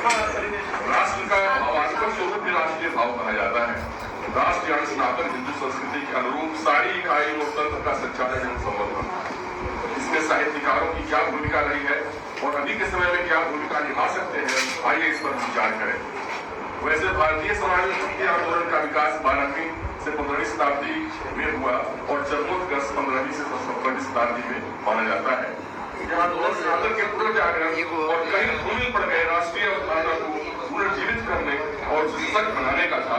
राष्ट्र का भावात्मक स्वरूप भी राष्ट्रीय भाव कहा जाता है। राष्ट्र यानी सनातन हिंदू संस्कृति के अनुरूप सारी इकाई लोकतंत्र का संचालन एवं संवर्धन। इसमें साहित्यकारों की क्या भूमिका रही है और अभी के समय में क्या भूमिका निभा सकते हैं, आइए इस पर विचार करें। वैसे भारतीय समाज में भक्ति आंदोलन का विकास 12वीं से 15वीं शताब्दी में हुआ और चरमोत्कर्ष 15वीं से 17वीं शताब्दी में माना जाता है। यहाँ दोनों सनातन के पूर्व जागरण और कई भूमि पड़ गए राष्ट्रीय अवधारणा को पुनर्जीवित करने और सशक्त बनाने का था।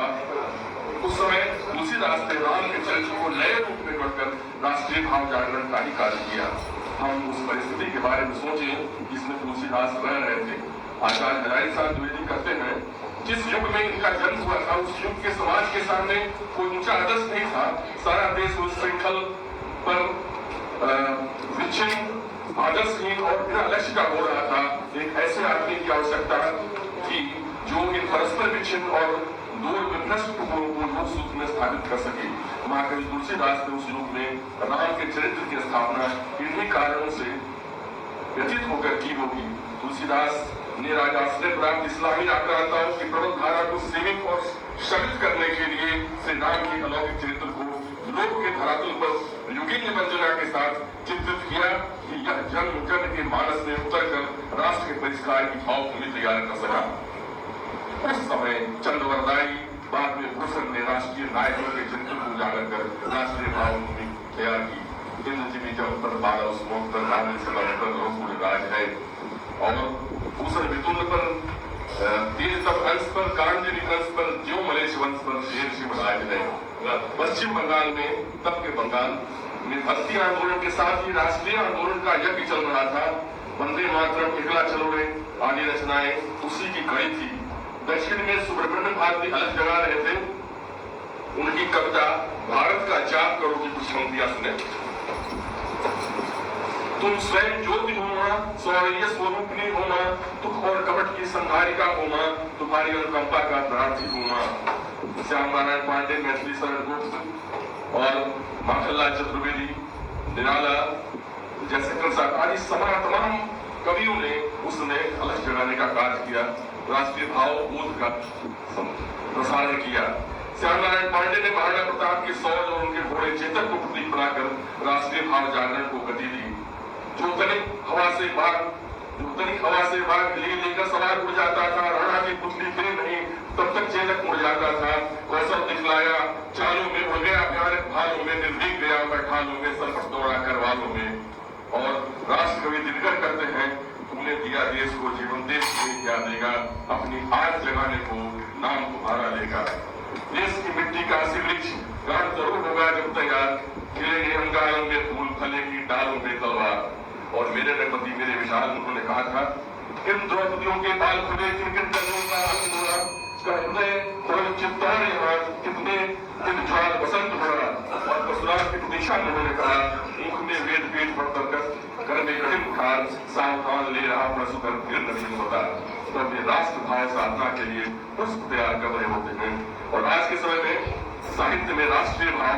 उस समय तुलसीदास ने राम के चरित्र को नए रूप में गढ़कर राष्ट्रीय भाव जागरण का ही कार्य किया। हम उस परिस्थिति के बारे में सोचें जिसमें तुलसीदास रह रहे थे। आचार्य हजारी साहब द्विवेदी कहते हैं, जिस युग में इनका जन्म हुआ था उस युग के समाज के सामने कोई ऊंचा आदर्श नहीं था। सारा देश उस श्रृंखल पर विच्छिन्न, आदर्शहीन और बिना लक्ष्य का हो रहा था। एक ऐसे आदमी की आवश्यकता थी जो इन परस्पर विच्छिन्न और दूर विभ्रष्ट टुकड़ों को मूल सूत्र में स्थापित कर सके। महाकवि तुलसीदास ने उस युग में राम के चरित्र की स्थापना इन्हीं कारणों से व्यतीत होकर की होगी। तुलसीदास ने राजा से प्राप्त इस्लामी आक्रांताओं की प्रबल धारा को सीमित और शमित करने के लिए श्री राम के अलौकिक चरित्र को लोक के धरातल पर युगीन वंजना के साथ चित्रित किया कि यह जन्म जन के मानस में उतर कर राष्ट्र के परिष्कार की भावभूमि तैयार कर सका। उस समय चंद्रवरदाई, बाद में भूषण ने राष्ट्रीय नायकों के चरित्र को उजागर कर राष्ट्रीय भावभूमि तैयार की। इंद्रजीवी जब पर बारह उसमों पर राम से राज है और भूषण वितुल पर तेज तप अंश पर कांजलि अंश पर ज्यो मलेश वंश पर शेर शिवराज है। पश्चिम बंगाल में तब के बंगाल में भक्ति आंदोलन के साथ ही राष्ट्रीय आंदोलन का यज्ञ चल रहा था। वंदे मातरम, एकला चलो रे आदि रचनाएं उसी की कड़ी थी। दक्षिण में सुब्रमण्यम भारती अलग जगा रहे थे। उनकी कविता भारत का जाप करो की कुछ पंक्तियां सुने। तुम स्वयं ज्योति हो मां, सौर्य स्वरूपनी हो मां, दुख और कपट की संहारिका हो मां, तुम्हारी अनुकंपा का प्रार्थी हो मां। श्याम नारायण पांडे, मैथिली शरण गुप्त और माखनलाल चतुर्वेदी, निराला जैसे प्रसाद आदि तमाम कवियों ने उसने अलग जगाने का कार्य किया, राष्ट्रीय भाव बोध का प्रसारण किया। श्याम नारायण पांडे ने महाराणा प्रताप के सौज और उनके घोड़े चेतक को प्रतीक बनाकर राष्ट्रीय भाव जागरण को गति दी। जो तनिक हवा से बाग लेकर सवार उड़ जाता था, राणा की पुतली गिरी नहीं तब तक चेतक उड़ जाता था। कौशल दिखलाया चालों में, उड़ गया भयानक भालों में, निर्भीक गया बैठालों में, सरपट दौड़ा कर वालों में। और राष्ट्र कवि दिनकर करते हैं, तुमने दिया देश को जीवन, देश में क्या देगा, अपनी आग जगाने को नाम तुम्हारा लेगा। देश की मिट्टी का वृक्ष गांठ जरूर होगा जब तैयार, खिलेंगे अंगारों में फूल, फलेगी डालों में तलवार। और मेरे रघुपति मेरे विशाल उन्होंने कहा था, किन द्रौपदियों के बाल खुले, किन किन कन्यों का हृदय चित्तौड़ यहाँ, कितने दिन ज्वाल बसंत भरा। और परशुराम की दिशा में उन्होंने कहा, मुख में वेद पेट पढ़कर कर में कठिन खार, सावधान ले रहा प्रसुकर फिर नहीं होता। तो अपने राष्ट्र भाव साधना के लिए पुष्प तैयार कर रहे होते हैं। और आज के समय में साहित्य में राष्ट्रीय भाव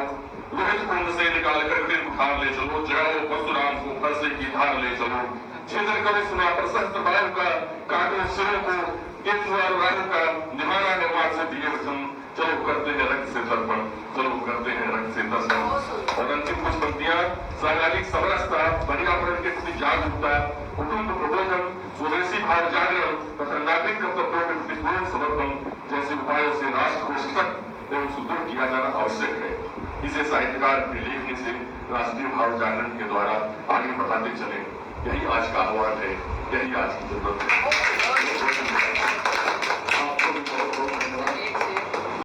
लोहित कुंड से निकाल कर फिर उठार ले चलो, जगाओ परशुराम को फरसे की धार ले चलो। छेदन करो सुना प्रशस्त भाव का, काटो सिरों को राहु का, निभाना है मां से दिए वचन, चलो करते हैं रक्त से तर्पण, चलो करते हैं रक्त से दर्शन। और अंतिम कुछ पंक्तियां, सामाजिक समरसता, पर्यावरण के प्रति जागरूकता, कुटुंब प्रबोधन, स्वदेशी भाव जागरण तथा नागरिक कर्तव्यों के प्रति पूर्ण समर्पण जैसे उपायों से राष्ट्र को सशक्त एवं सुदृढ़ किया जाना आवश्यक है। इसे साहित्यकार अपने लेखनी से राष्ट्रीय भाव जागरण के द्वारा आगे बढ़ाते चले। यही आज का आह्वान है, यही आज की जरूरत है।